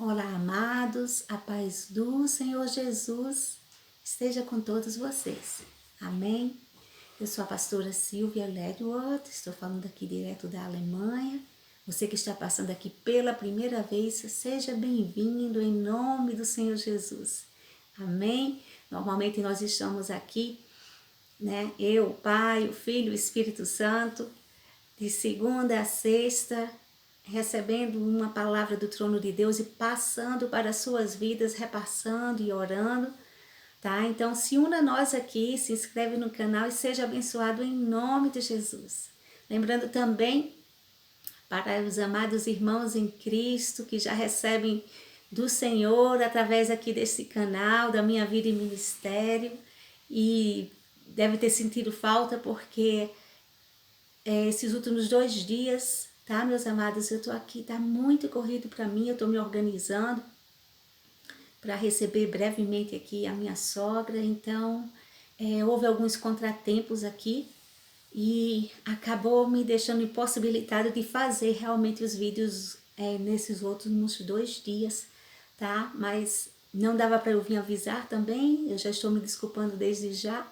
Olá, amados, a paz do Senhor Jesus esteja com todos vocês. Amém? Eu sou a pastora Silvia Ledworth, estou falando aqui direto da Alemanha. Você que está passando aqui pela primeira vez, seja bem-vindo em nome do Senhor Jesus. Amém? Normalmente nós estamos aqui, né? Eu, o Pai, o Filho, o Espírito Santo, de segunda a sexta, recebendo uma palavra do trono de Deus e passando para as suas vidas, repassando e orando, tá? Então se una a nós aqui, se inscreve no canal e seja abençoado em nome de Jesus. Lembrando também para os amados irmãos em Cristo que já recebem do Senhor através aqui desse canal, da Minha Vida e Ministério, e deve ter sentido falta porque esses últimos 2 dias, tá, meus amados, eu tô aqui, tá muito corrido para mim, eu tô me organizando para receber brevemente aqui a minha sogra, então houve alguns contratempos aqui e acabou me deixando impossibilitada de fazer realmente os vídeos nesses últimos 2 dias, tá? Mas não dava para eu vir avisar também, eu já estou me desculpando desde já.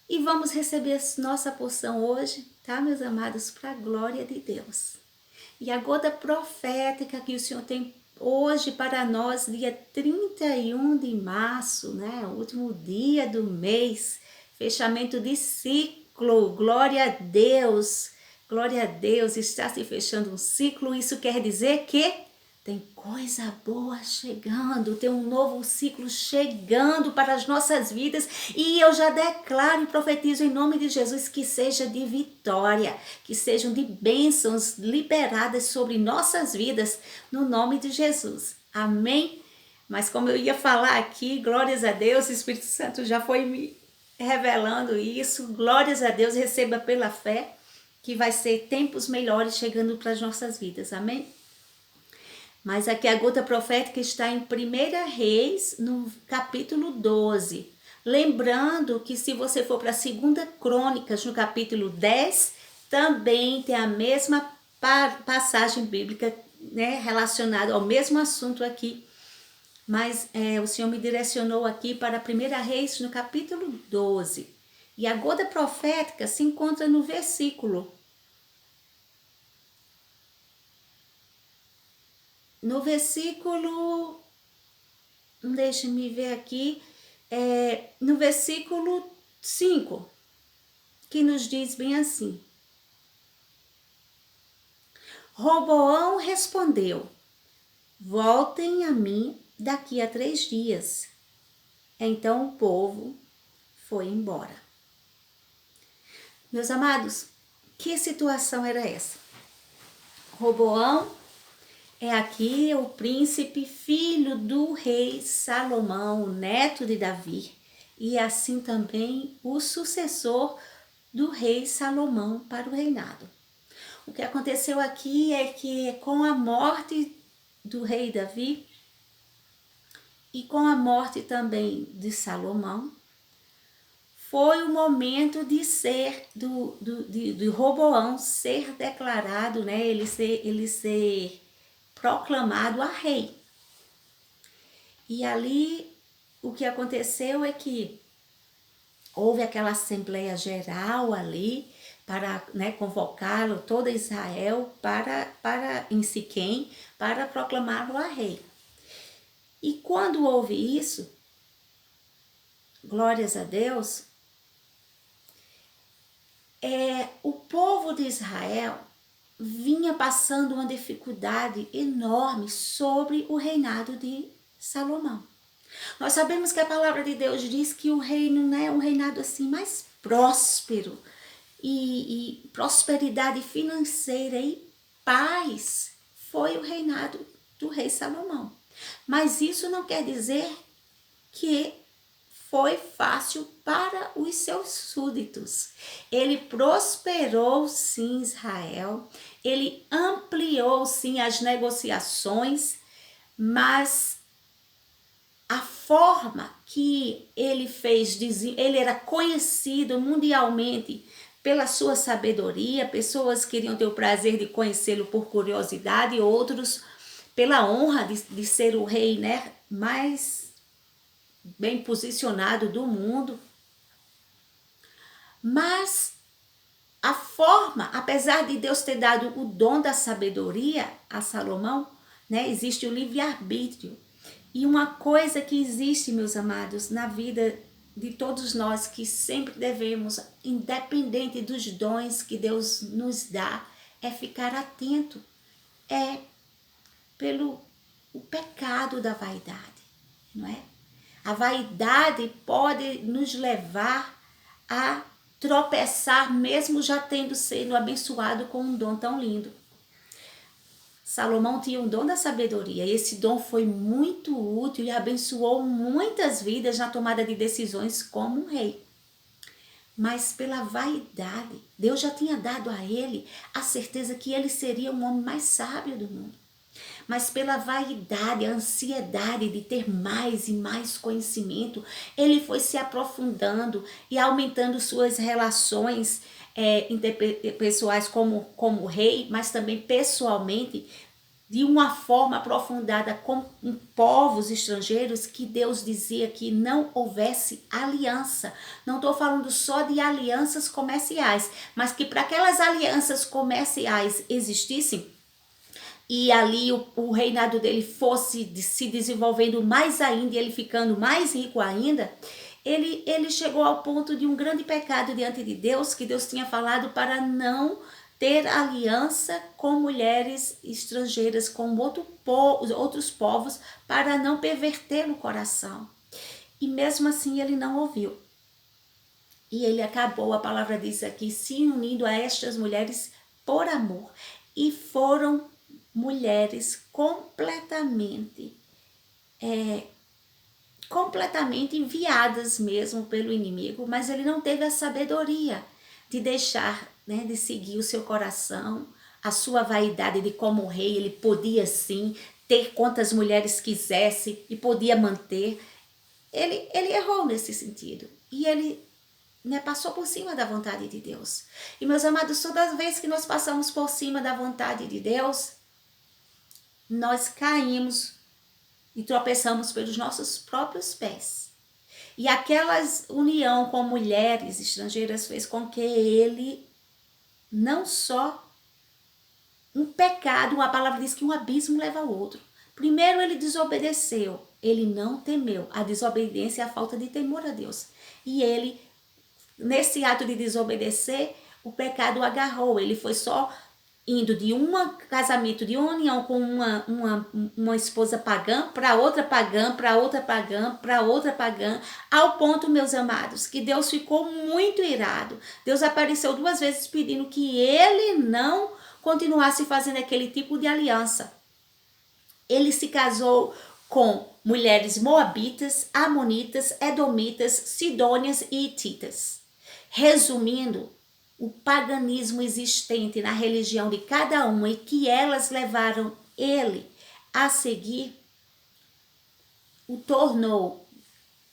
E vamos receber a nossa porção hoje, tá, meus amados, para a glória de Deus. E a gota profética que o Senhor tem hoje para nós, dia 31 de março, né, o último dia do mês, fechamento de ciclo, glória a Deus, está se fechando um ciclo, isso quer dizer que tem coisa boa chegando, tem um novo ciclo chegando para as nossas vidas e eu já declaro e profetizo em nome de Jesus que seja de vitória, que sejam de bênçãos liberadas sobre nossas vidas no nome de Jesus. Amém? Mas como eu ia falar aqui, glórias a Deus, o Espírito Santo já foi me revelando isso, glórias a Deus, receba pela fé que vai ser tempos melhores chegando para as nossas vidas. Amém? Mas aqui a gota profética está em 1 Reis, no capítulo 12. Lembrando que se você for para 2 Crônicas, no capítulo 10, também tem a mesma passagem bíblica, né, relacionada ao mesmo assunto aqui. Mas o Senhor me direcionou aqui para 1 Reis, no capítulo 12. E a gota profética se encontra no versículo deixe-me ver aqui, no versículo 5, que nos diz bem assim: Roboão respondeu: voltem a mim daqui a 3 dias. Então o povo foi embora. Meus amados, que situação era essa? Roboão é aqui o príncipe, filho do rei Salomão, neto de Davi, e assim também o sucessor do rei Salomão para o reinado. O que aconteceu aqui é que com a morte do rei Davi e com a morte também de Salomão, foi o momento de de Roboão ser declarado, né, ele ser proclamado a rei. E ali o que aconteceu é que houve aquela assembleia geral ali para, né, convocá-lo, toda Israel, para em Siquém, para proclamá-lo a rei. E quando houve isso, glórias a Deus, o povo de Israel vinha passando uma dificuldade enorme sobre o reinado de Salomão. Nós sabemos que a palavra de Deus diz que o reino não é um reinado assim mais próspero e prosperidade financeira e paz foi o reinado do rei Salomão. Mas isso não quer dizer que foi fácil para os seus súditos. Ele prosperou sim Israel, ele ampliou sim as negociações, mas a forma que ele fez, ele era conhecido mundialmente pela sua sabedoria, pessoas queriam ter o prazer de conhecê-lo por curiosidade, outros pela honra de ser o rei, né, mais bem posicionado do mundo. Mas a forma, apesar de Deus ter dado o dom da sabedoria a Salomão, né, existe o livre-arbítrio. E uma coisa que existe, meus amados, na vida de todos nós, que sempre devemos, independente dos dons que Deus nos dá, é ficar atento, é pelo o pecado da vaidade, não é? A vaidade pode nos levar a tropeçar, mesmo já tendo sido abençoado com um dom tão lindo. Salomão tinha um dom da sabedoria, e esse dom foi muito útil e abençoou muitas vidas na tomada de decisões como um rei. Mas pela vaidade, Deus já tinha dado a ele a certeza que ele seria o homem mais sábio do mundo. Mas pela vaidade, a ansiedade de ter mais e mais conhecimento, ele foi se aprofundando e aumentando suas relações interpessoais como rei, mas também pessoalmente, de uma forma aprofundada com povos estrangeiros, que Deus dizia que não houvesse aliança. Não estou falando só de alianças comerciais, mas que para aquelas alianças comerciais existissem, e ali o reinado dele fosse se desenvolvendo mais ainda, e ele ficando mais rico ainda, ele chegou ao ponto de um grande pecado diante de Deus, que Deus tinha falado para não ter aliança com mulheres estrangeiras, com outros povos, para não perverter o coração. E mesmo assim ele não ouviu. E ele acabou, a palavra diz aqui, se unindo a estas mulheres por amor. E foram mulheres completamente enviadas mesmo pelo inimigo, mas ele não teve a sabedoria de deixar, né, de seguir o seu coração, a sua vaidade de como rei. Ele podia sim ter quantas mulheres quisesse e podia manter. Ele errou nesse sentido, e ele, né, passou por cima da vontade de Deus. E meus amados, todas as vezes que nós passamos por cima da vontade de Deus, nós caímos e tropeçamos pelos nossos próprios pés. E aquela união com mulheres estrangeiras fez com que ele, não só um pecado, a palavra diz que um abismo leva ao outro. Primeiro ele desobedeceu, ele não temeu. A desobediência é a falta de temor a Deus. E ele, nesse ato de desobedecer, o pecado o agarrou. Ele foi só indo de um casamento, de uma união com uma esposa pagã, para outra pagã, para outra pagã, para outra pagã, ao ponto, meus amados, que Deus ficou muito irado. Deus apareceu 2 vezes pedindo que ele não continuasse fazendo aquele tipo de aliança. Ele se casou com mulheres moabitas, amonitas, edomitas, sidônias e hititas. Resumindo, o paganismo existente na religião de cada uma, e que elas levaram ele a seguir, o tornou,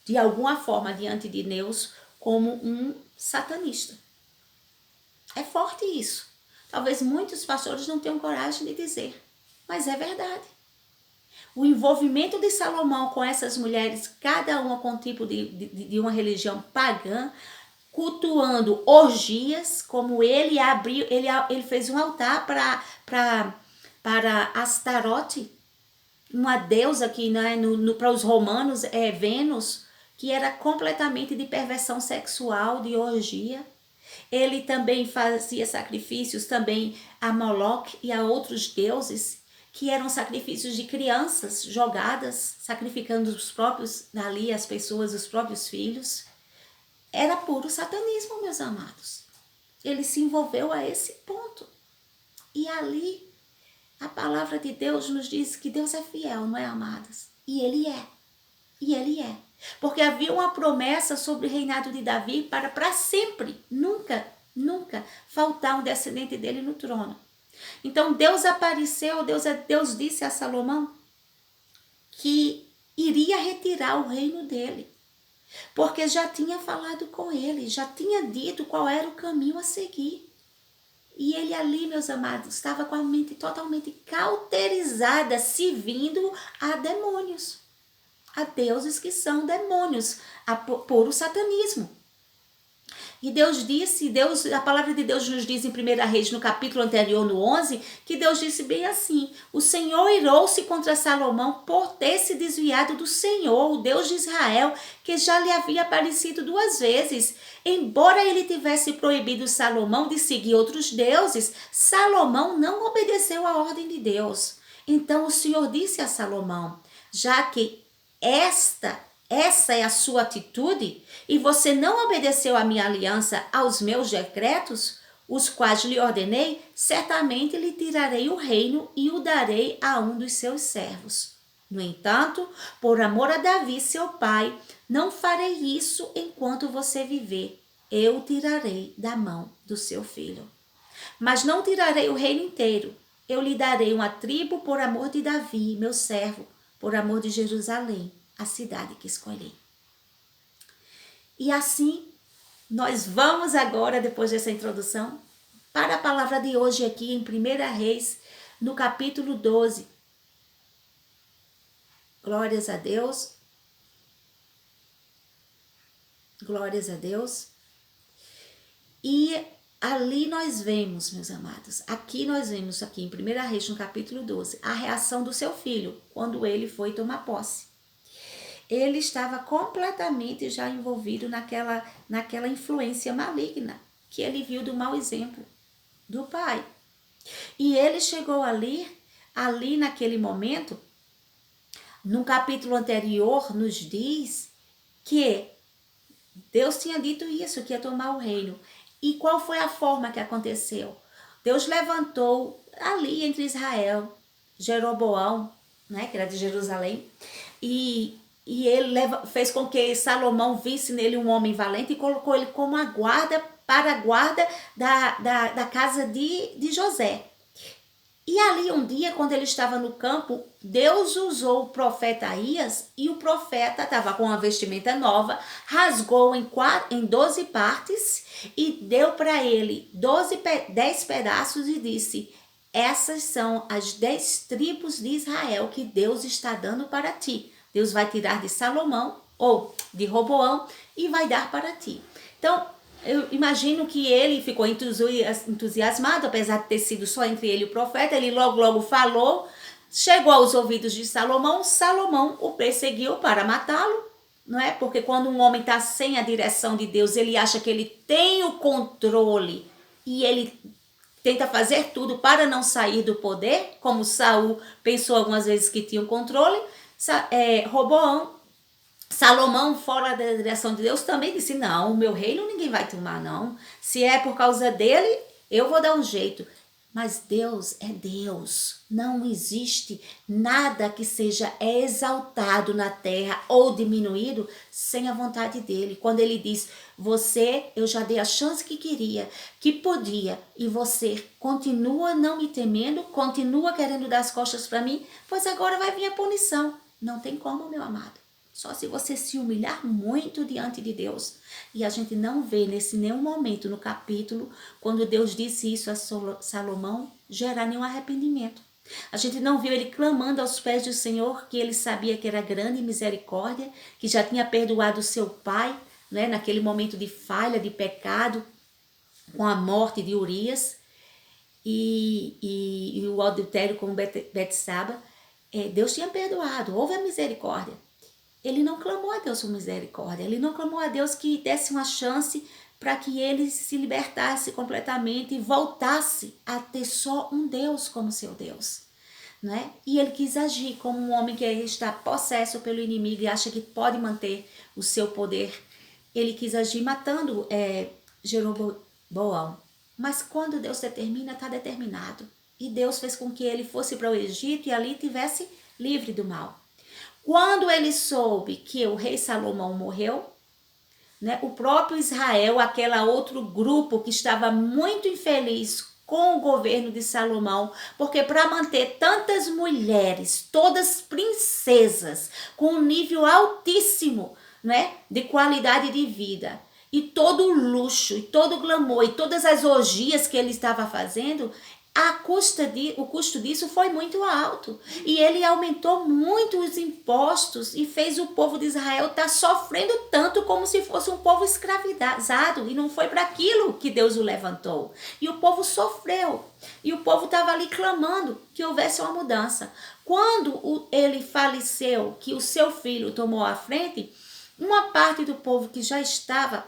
de alguma forma, diante de Deus, como um satanista. É forte isso. Talvez muitos pastores não tenham coragem de dizer, mas é verdade. O envolvimento de Salomão com essas mulheres, cada uma com um tipo de uma religião pagã, cultuando orgias, como ele abriu, ele fez um altar para Astarote, uma deusa que, né, para os romanos é Vênus, que era completamente de perversão sexual, de orgia. Ele também fazia sacrifícios também a Moloque e a outros deuses, que eram sacrifícios de crianças jogadas, sacrificando os próprios, dali as pessoas, os próprios filhos. Era puro satanismo, meus amados. Ele se envolveu a esse ponto. E ali, a palavra de Deus nos diz que Deus é fiel, não é, amadas? E Ele é. E Ele é. Porque havia uma promessa sobre o reinado de Davi para sempre. Nunca faltar um descendente dele no trono. Então Deus apareceu, Deus disse a Salomão que iria retirar o reino dele. Porque já tinha falado com ele, já tinha dito qual era o caminho a seguir. E ele ali, meus amados, estava com a mente totalmente cauterizada, servindo a demônios, a deuses que são demônios, a puro satanismo. E Deus disse, a palavra de Deus nos diz em 1 Reis, no capítulo anterior, no 11, que Deus disse bem assim: o Senhor irou-se contra Salomão por ter se desviado do Senhor, o Deus de Israel, que já lhe havia aparecido 2 vezes. Embora ele tivesse proibido Salomão de seguir outros deuses, Salomão não obedeceu à ordem de Deus. Então o Senhor disse a Salomão: já que essa é a sua atitude, e você não obedeceu à minha aliança, aos meus decretos, os quais lhe ordenei, certamente lhe tirarei o reino e o darei a um dos seus servos. No entanto, por amor a Davi, seu pai, não farei isso enquanto você viver. Eu o tirarei da mão do seu filho. Mas não tirarei o reino inteiro. Eu lhe darei uma tribo por amor de Davi, meu servo, por amor de Jerusalém, a cidade que escolhi. E assim, nós vamos agora, depois dessa introdução, para a palavra de hoje aqui em 1 Reis, no capítulo 12. Glórias a Deus. Glórias a Deus. E ali nós vemos, meus amados, aqui nós vemos aqui em 1 Reis, no capítulo 12, a reação do seu filho, quando ele foi tomar posse. Ele estava completamente já envolvido naquela influência maligna que ele viu do mau exemplo do pai. E ele chegou ali naquele momento, no capítulo anterior, nos diz que Deus tinha dito isso, que ia tomar o reino. E qual foi a forma que aconteceu? Deus levantou ali entre Israel, Jeroboão, né, que era de Jerusalém, e ele fez com que Salomão visse nele um homem valente e colocou ele como a guarda, para a guarda da casa de José. E ali um dia, quando ele estava no campo, Deus usou o profeta Aías, e o profeta estava com uma vestimenta nova, rasgou em 12 partes e deu para ele 10 pedaços e disse: essas são as 10 tribos de Israel que Deus está dando para ti. Deus vai tirar de Salomão ou de Roboão e vai dar para ti. Então, eu imagino que ele ficou entusiasmado, apesar de ter sido só entre ele e o profeta. Ele logo falou, chegou aos ouvidos de Salomão. Salomão o perseguiu para matá-lo, não é? Porque quando um homem está sem a direção de Deus, ele acha que ele tem o controle e ele tenta fazer tudo para não sair do poder, como Saul pensou algumas vezes que tinha o controle. Salomão, fora da direção de Deus, também disse: não, o meu reino ninguém vai tomar, não. Se é por causa dele, eu vou dar um jeito. Mas Deus é Deus. Não existe nada que seja exaltado na terra ou diminuído sem a vontade dele. Quando ele diz: eu já dei a chance que queria, que podia, e você continua não me temendo, continua querendo dar as costas para mim, pois agora vai vir a punição. Não tem como, meu amado. Só se você se humilhar muito diante de Deus. E a gente não vê nesse nenhum momento no capítulo, quando Deus disse isso a Salomão, gerar nenhum arrependimento. A gente não viu ele clamando aos pés do Senhor, que ele sabia que era grande misericórdia, que já tinha perdoado seu pai, né, naquele momento de falha, de pecado, com a morte de Urias e o adultério com Betsaba. Deus tinha perdoado, houve a misericórdia. Ele não clamou a Deus por misericórdia, ele não clamou a Deus que desse uma chance para que ele se libertasse completamente e voltasse a ter só um Deus como seu Deus, né? E ele quis agir como um homem que está possesso pelo inimigo e acha que pode manter o seu poder. Ele quis agir matando Jeroboão. Mas quando Deus determina, está determinado. E Deus fez com que ele fosse para o Egito e ali tivesse livre do mal. Quando ele soube que o rei Salomão morreu, né, o próprio Israel, aquele outro grupo que estava muito infeliz com o governo de Salomão, porque para manter tantas mulheres, todas princesas, com um nível altíssimo, né, de qualidade de vida, e todo o luxo, e todo o glamour, e todas as orgias que ele estava fazendo, o custo disso foi muito alto. E ele aumentou muito os impostos e fez o povo de Israel estar sofrendo tanto como se fosse um povo escravizado. E não foi para aquilo que Deus o levantou. E o povo sofreu. E o povo estava ali clamando que houvesse uma mudança. Quando ele faleceu, que o seu filho tomou a frente, uma parte do povo que já estava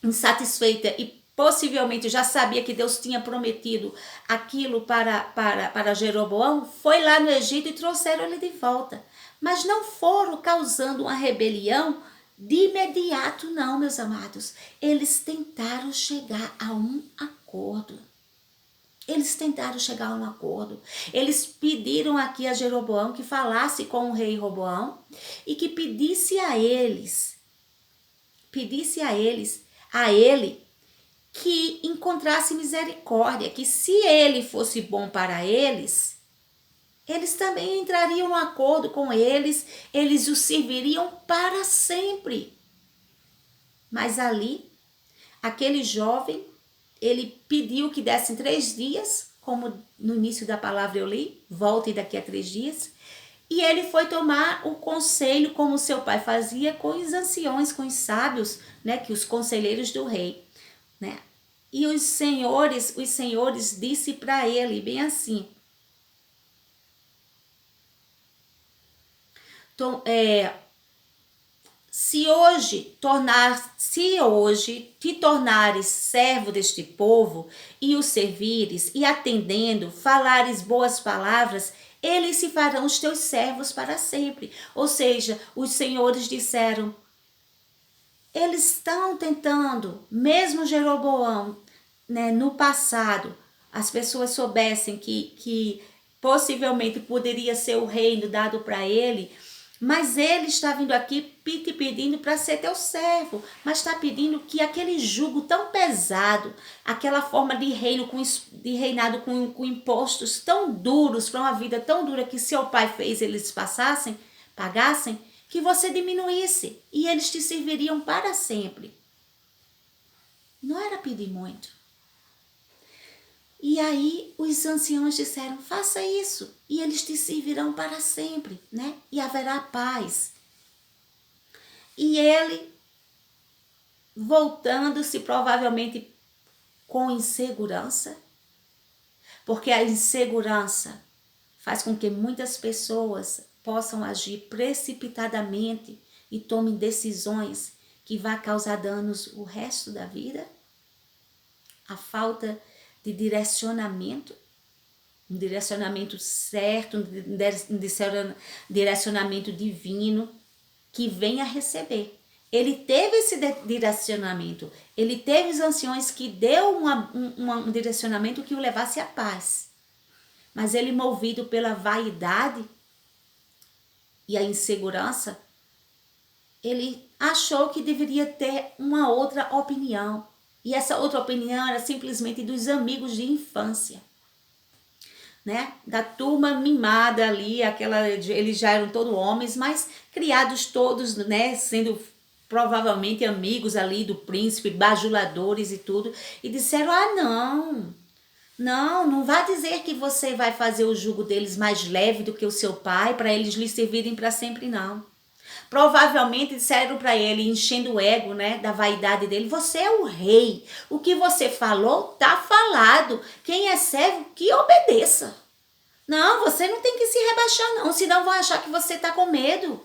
insatisfeita e possivelmente já sabia que Deus tinha prometido aquilo para Jeroboão, foi lá no Egito e trouxeram ele de volta. Mas não foram causando uma rebelião de imediato, não, meus amados. Eles tentaram chegar a um acordo. Eles tentaram chegar a um acordo. Eles pediram aqui a Jeroboão que falasse com o rei Roboão e que pedisse a ele que encontrasse misericórdia, que se ele fosse bom para eles, eles também entrariam em um acordo com eles o serviriam para sempre. Mas ali, aquele jovem, ele pediu que dessem 3 dias, como no início da palavra eu li, volte daqui a 3 dias, e ele foi tomar o conselho, como seu pai fazia, com os anciões, com os sábios, né, que os conselheiros do rei, né? E os senhores disse para ele bem assim: se hoje te tornares servo deste povo e o servires e atendendo, falares boas palavras, eles se farão os teus servos para sempre. Ou seja, os senhores disseram: eles estão tentando, mesmo Jeroboão, né, no passado, as pessoas soubessem que possivelmente poderia ser o reino dado para ele, mas ele está vindo aqui te pedindo para ser teu servo, mas está pedindo que aquele jugo tão pesado, aquela forma de reinado com impostos tão duros, para uma vida tão dura que seu pai fez eles pagassem, que você diminuísse e eles te serviriam para sempre. Não era pedir muito. E aí os anciãos disseram: faça isso e eles te servirão para sempre, né? E haverá paz. E ele, voltando-se provavelmente com insegurança, porque a insegurança faz com que muitas pessoas possam agir precipitadamente e tomem decisões que vão causar danos o resto da vida. A falta de direcionamento, um direcionamento certo, um direcionamento divino que venha a receber. Ele teve esse direcionamento, ele teve os anciões que deu um direcionamento que o levasse à paz. Mas ele, movido pela vaidade e a insegurança, ele achou que deveria ter uma outra opinião. E essa outra opinião era simplesmente dos amigos de infância, né? Da turma mimada ali, eles já eram todos homens, mas criados todos, né? Sendo provavelmente amigos ali do príncipe, bajuladores e tudo. E disseram: não vá dizer que você vai fazer o jugo deles mais leve do que o seu pai, para eles lhe servirem para sempre, não. Provavelmente disseram para ele, enchendo o ego, né, da vaidade dele: você é o rei, o que você falou tá falado, quem é servo que obedeça. Não, você não tem que se rebaixar não, senão vão achar que você tá com medo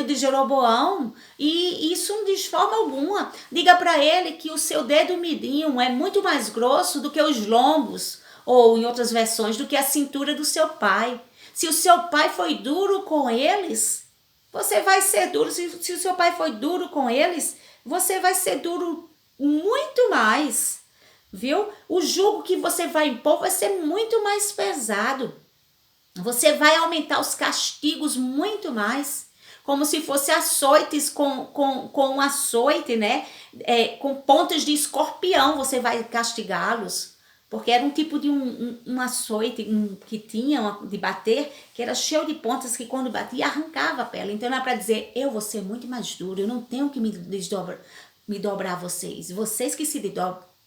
de Jeroboão, e isso de forma alguma. Diga para ele que o seu dedo midinho é muito mais grosso do que os lombos, ou em outras versões, do que a cintura do seu pai. Se o seu pai foi duro com eles, você vai ser duro. Se o seu pai foi duro com eles, você vai ser duro muito mais, viu? O jugo que você vai impor vai ser muito mais pesado. Você vai aumentar os castigos muito mais, como se fosse açoites com açoite, né? Com pontas de escorpião, você vai castigá-los. Porque era um tipo de um açoite que tinha de bater, que era cheio de pontas que quando batia arrancava a pele. Então era para dizer: eu vou ser muito mais duro, eu não tenho que me me dobrar a vocês. Vocês que se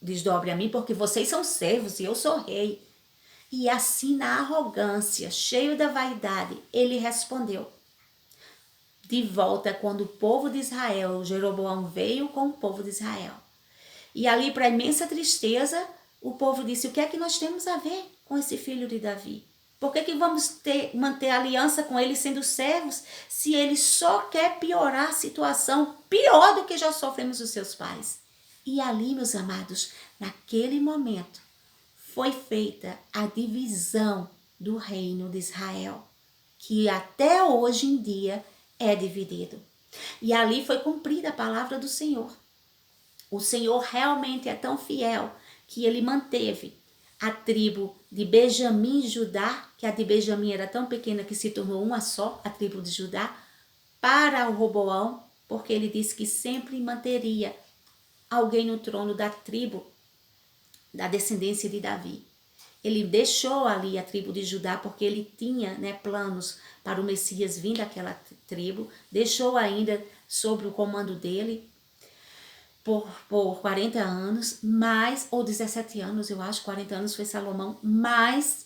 desdobrem a mim, porque vocês são servos e eu sou rei. E assim, na arrogância, cheio da vaidade, ele respondeu. De volta, quando o povo de Israel, Jeroboão veio com o povo de Israel. E ali, para imensa tristeza, o povo disse, o que é que nós temos a ver com esse filho de Davi? Por que vamos manter aliança com ele sendo servos, se ele só quer piorar a situação, pior do que já sofremos os seus pais? E ali, meus amados, naquele momento, foi feita a divisão do reino de Israel, que até hoje em dia é dividido. E ali foi cumprida a palavra do Senhor. O Senhor realmente é tão fiel que ele manteve a tribo de Benjamim e Judá, que a de Benjamim era tão pequena que se tornou uma só, a tribo de Judá, para o Roboão, porque ele disse que sempre manteria alguém no trono da tribo, da descendência de Davi. Ele deixou ali a tribo de Judá porque ele tinha, planos para o Messias vir daquela tribo, deixou ainda sobre o comando dele por 40 anos, ou 17 anos, eu acho, 40 anos foi Salomão, mas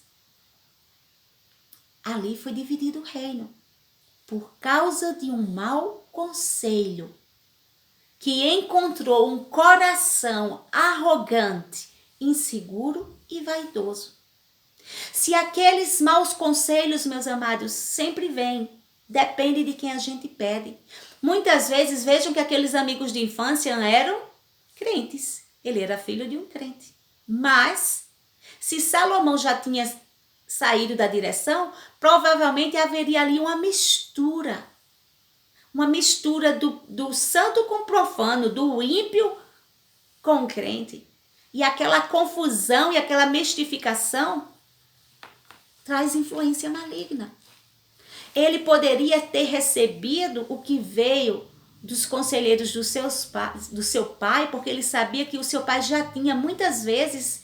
ali foi dividido o reino, por causa de um mau conselho, que encontrou um coração arrogante, inseguro e vaidoso. Se aqueles maus conselhos, meus amados, sempre vêm, depende de quem a gente pede. Muitas vezes, vejam que aqueles amigos de infância eram crentes. Ele era filho de um crente. Mas, se Salomão já tinha saído da direção, provavelmente haveria ali uma mistura. Uma mistura do santo com o profano, do ímpio com o crente. E aquela confusão e aquela mistificação traz influência maligna. Ele poderia ter recebido o que veio dos conselheiros do seu pai, porque ele sabia que o seu pai já tinha muitas vezes,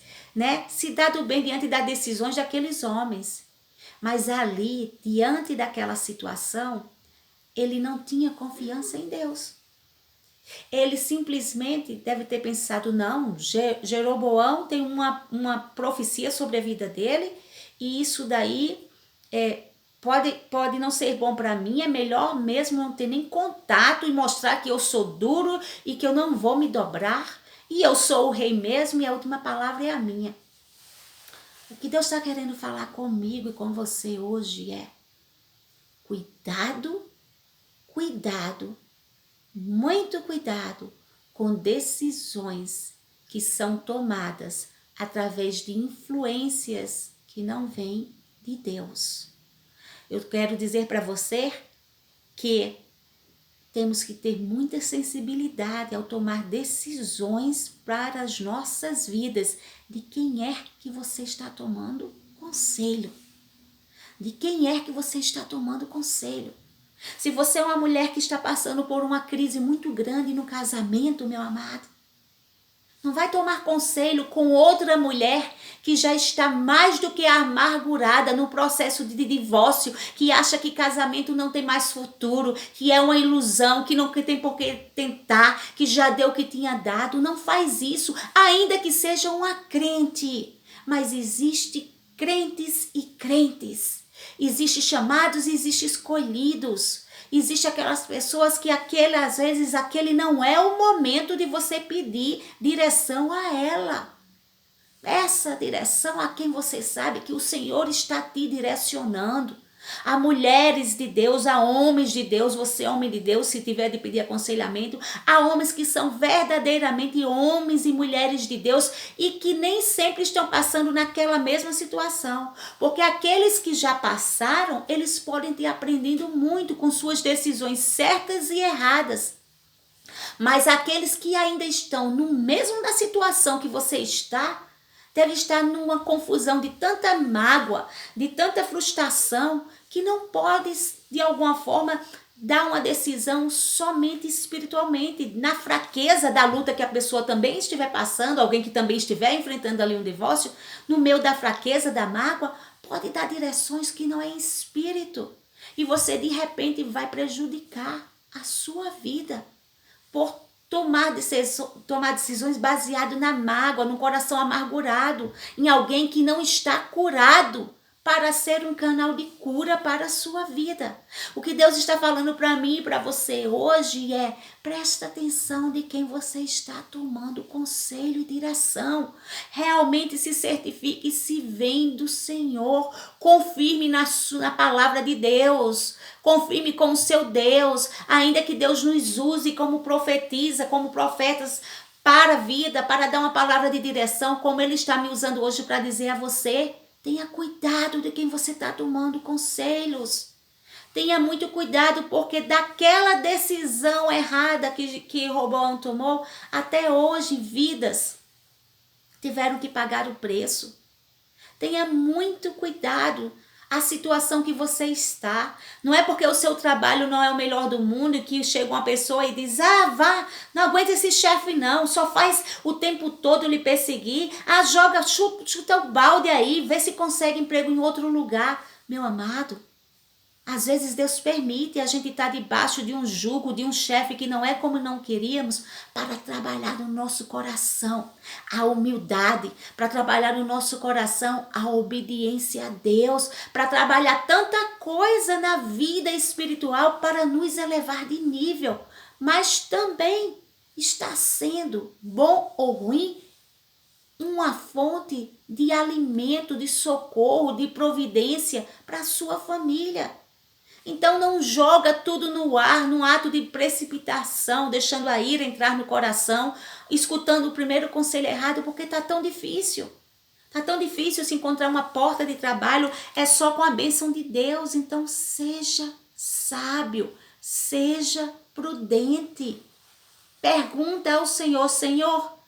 se dado bem diante das decisões daqueles homens. Mas ali, diante daquela situação, ele não tinha confiança em Deus. Ele simplesmente deve ter pensado, não, Jeroboão tem uma profecia sobre a vida dele, e isso daí pode não ser bom para mim, é melhor mesmo não ter nem contato e mostrar que eu sou duro e que eu não vou me dobrar, e eu sou o rei mesmo e a última palavra é a minha. O que Deus está querendo falar comigo e com você hoje é: cuidado, muito cuidado com decisões que são tomadas através de influências que não vêm de Deus. Eu quero dizer para você que temos que ter muita sensibilidade ao tomar decisões para as nossas vidas. De quem é que você está tomando conselho? De quem é que você está tomando conselho? Se você é uma mulher que está passando por uma crise muito grande no casamento, meu amado, não vai tomar conselho com outra mulher que já está mais do que amargurada no processo de divórcio, que acha que casamento não tem mais futuro, que é uma ilusão, que não tem por que tentar, que já deu o que tinha dado. Não faz isso, ainda que seja uma crente. Mas existe crentes e crentes. Existe chamados e existe escolhidos. Existe aquelas pessoas que às vezes aquele não é o momento de você pedir direção a ela. Essa direção a quem você sabe que o Senhor está te direcionando. A mulheres de Deus, a homens de Deus, você homem de Deus, se tiver de pedir aconselhamento, a homens que são verdadeiramente homens e mulheres de Deus e que nem sempre estão passando naquela mesma situação. Porque aqueles que já passaram, eles podem ter aprendido muito com suas decisões certas e erradas. Mas aqueles que ainda estão no mesmo da situação que você está, deve estar numa confusão de tanta mágoa, de tanta frustração, que não pode, de alguma forma, dar uma decisão somente espiritualmente, na fraqueza da luta que a pessoa também estiver passando, alguém que também estiver enfrentando ali um divórcio, no meio da fraqueza, da mágoa, pode dar direções que não é em espírito. E você, de repente, vai prejudicar a sua vida por tomar decisões baseadas na mágoa, num coração amargurado, em alguém que não está curado para ser um canal de cura para a sua vida. O que Deus está falando para mim e para você hoje é: presta atenção de quem você está tomando conselho e direção. Realmente se certifique se vem do Senhor. Confirme na palavra de Deus. Confirme com o seu Deus. Ainda que Deus nos use como profetiza, como profetas para a vida, para dar uma palavra de direção, como Ele está me usando hoje para dizer a você: tenha cuidado de quem você está tomando conselhos. Tenha muito cuidado, porque daquela decisão errada que Roboão tomou, até hoje vidas tiveram que pagar o preço. Tenha muito cuidado a situação que você está. Não é porque o seu trabalho não é o melhor do mundo e que chega uma pessoa e diz: vá, não aguenta esse chefe não, só faz o tempo todo lhe perseguir. Chuta o balde aí, vê se consegue emprego em outro lugar. Meu amado, às vezes Deus permite a gente estar debaixo de um jugo, de um chefe que não é como não queríamos, para trabalhar no nosso coração a humildade, para trabalhar no nosso coração a obediência a Deus, para trabalhar tanta coisa na vida espiritual para nos elevar de nível, mas também está sendo, bom ou ruim, uma fonte de alimento, de socorro, de providência para a sua família. Então não joga tudo no ar, num ato de precipitação, deixando a ira entrar no coração, escutando o primeiro conselho errado, porque está tão difícil. Está tão difícil se encontrar uma porta de trabalho, é só com a bênção de Deus. Então seja sábio, seja prudente. Pergunta ao Senhor: Senhor,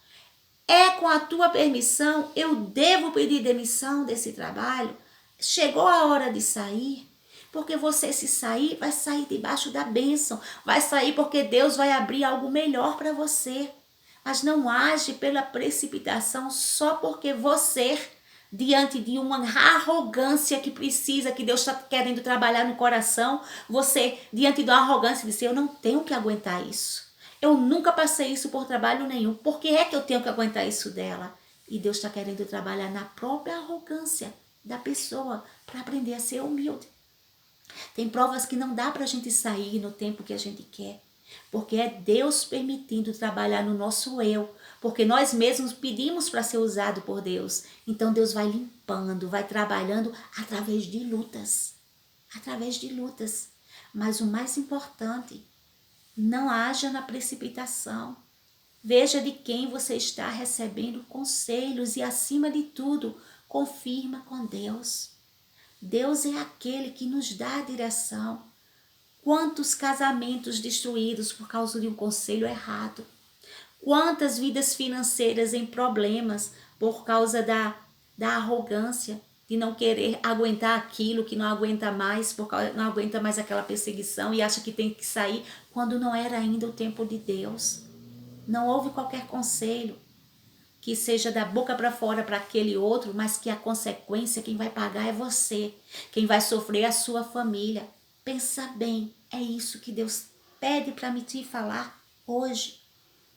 é com a tua permissão eu devo pedir demissão desse trabalho? Chegou a hora de sair? Porque você, se sair, vai sair debaixo da bênção. Vai sair porque Deus vai abrir algo melhor para você. Mas não age pela precipitação só porque você, diante de uma arrogância que precisa, que Deus está querendo trabalhar no coração, você, diante da arrogância, diz: eu não tenho que aguentar isso. Eu nunca passei isso por trabalho nenhum. Por que é que eu tenho que aguentar isso dela? E Deus está querendo trabalhar na própria arrogância da pessoa para aprender a ser humilde. Tem provas que não dá para a gente sair no tempo que a gente quer, porque é Deus permitindo trabalhar no nosso eu, porque nós mesmos pedimos para ser usado por Deus. Então Deus vai limpando, vai trabalhando através de lutas, Mas o mais importante, não haja na precipitação. Veja de quem você está recebendo conselhos e, acima de tudo, confirma com Deus. Deus é aquele que nos dá a direção. Quantos casamentos destruídos por causa de um conselho errado. Quantas vidas financeiras em problemas por causa da arrogância, de não querer aguentar aquilo que não aguenta mais, não aguenta mais aquela perseguição e acha que tem que sair quando não era ainda o tempo de Deus. Não houve qualquer conselho que seja da boca para fora para aquele outro, mas que a consequência, quem vai pagar é você. Quem vai sofrer é a sua família. Pensa bem, é isso que Deus pede para me te falar hoje.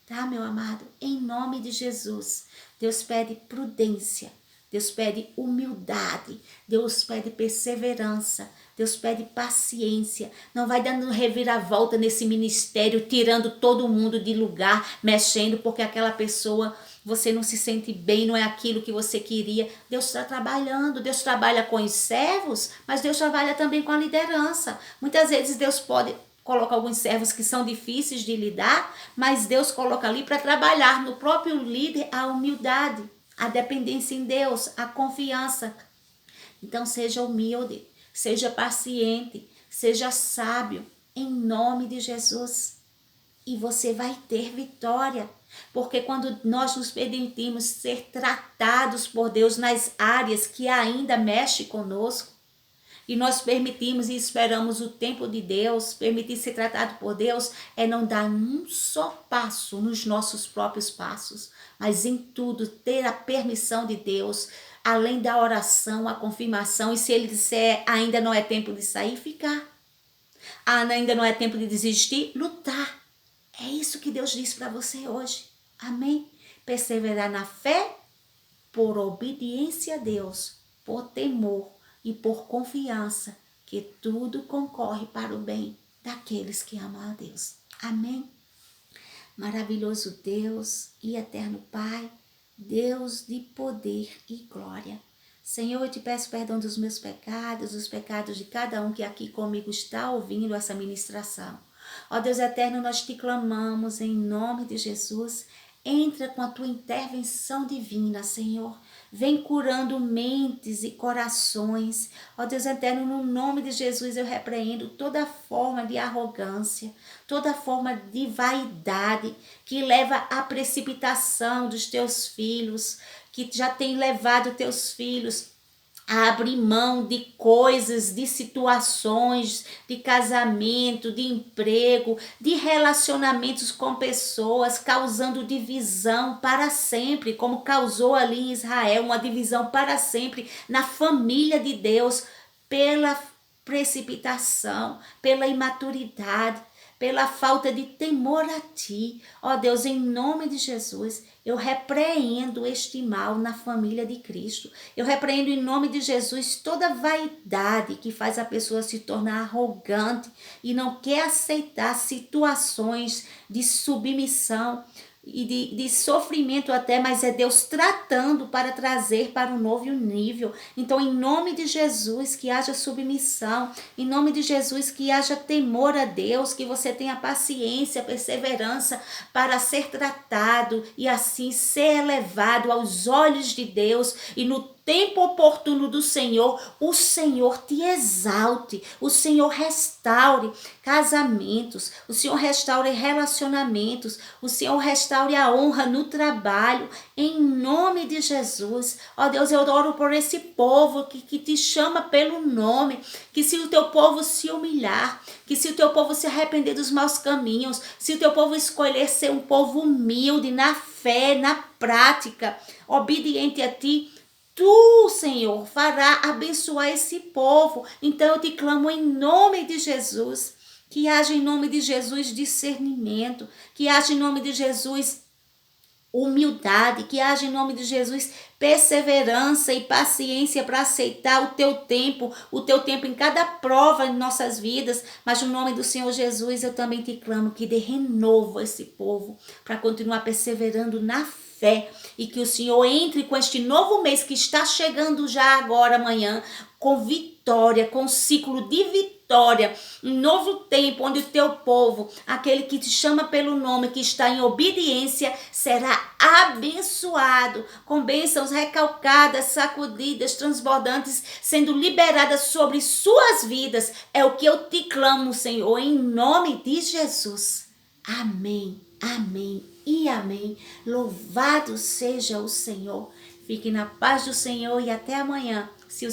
Tá, meu amado? Em nome de Jesus. Deus pede prudência. Deus pede humildade. Deus pede perseverança. Deus pede paciência. Não vai dando reviravolta nesse ministério, tirando todo mundo de lugar, mexendo, porque aquela pessoa, você não se sente bem, não é aquilo que você queria. Deus está trabalhando. Deus trabalha com os servos, mas Deus trabalha também com a liderança. Muitas vezes Deus coloca alguns servos que são difíceis de lidar, mas Deus coloca ali para trabalhar no próprio líder a humildade, a dependência em Deus, a confiança. Então seja humilde, seja paciente, seja sábio, em nome de Jesus. E você vai ter vitória, porque quando nós nos permitimos ser tratados por Deus nas áreas que ainda mexe conosco, e nós permitimos e esperamos o tempo de Deus, permitir ser tratado por Deus, é não dar um só passo nos nossos próprios passos, mas em tudo ter a permissão de Deus, além da oração, a confirmação, e se Ele disser ainda não é tempo de sair, ficar. Ainda não é tempo de desistir, lutar. É isso que Deus diz para você hoje. Amém? Perseverar na fé por obediência a Deus, por temor e por confiança, que tudo concorre para o bem daqueles que amam a Deus. Amém? Maravilhoso Deus e eterno Pai, Deus de poder e glória. Senhor, eu te peço perdão dos meus pecados, os pecados de cada um que aqui comigo está ouvindo essa ministração. Ó Deus eterno, nós te clamamos em nome de Jesus. Entra com a tua intervenção divina, Senhor. Vem curando mentes e corações. Ó Deus eterno, no nome de Jesus eu repreendo toda forma de arrogância, toda forma de vaidade que leva à precipitação dos teus filhos, que já tem levado teus filhos a abrir mão de coisas, de situações, de casamento, de emprego, de relacionamentos com pessoas, causando divisão para sempre, como causou ali em Israel, uma divisão para sempre na família de Deus, pela precipitação, pela imaturidade, pela falta de temor a ti. Ó Deus, em nome de Jesus, eu repreendo este mal na família de Cristo. Eu repreendo em nome de Jesus toda vaidade que faz a pessoa se tornar arrogante e não quer aceitar situações de submissão e de sofrimento até, mas é Deus tratando para trazer para um novo nível. Então, em nome de Jesus, que haja submissão, em nome de Jesus, que haja temor a Deus, que você tenha paciência, perseverança para ser tratado e assim ser elevado aos olhos de Deus, e no tempo oportuno do Senhor, o Senhor te exalte, o Senhor restaure casamentos, o Senhor restaure relacionamentos, o Senhor restaure a honra no trabalho, em nome de Jesus. Ó Deus, eu oro por esse povo que te chama pelo nome, que se o teu povo se humilhar, que se o teu povo se arrepender dos maus caminhos, se o teu povo escolher ser um povo humilde na fé, na prática, obediente a ti, tu, Senhor, fará abençoar esse povo. Então eu te clamo em nome de Jesus, que haja em nome de Jesus discernimento, que haja em nome de Jesus humildade, que haja em nome de Jesus perseverança e paciência para aceitar o teu tempo em cada prova em nossas vidas. Mas no nome do Senhor Jesus eu também te clamo que dê renovo a esse povo para continuar perseverando na fé, e que o Senhor entre com este novo mês que está chegando já agora amanhã, com vitória, com um ciclo de vitória, um novo tempo onde o teu povo, aquele que te chama pelo nome, que está em obediência, será abençoado, com bênçãos recalcadas, sacudidas, transbordantes, sendo liberadas sobre suas vidas. É o que eu te clamo, Senhor, em nome de Jesus. Amém, amém e amém. Louvado seja o Senhor. Fique na paz do Senhor e até amanhã, se o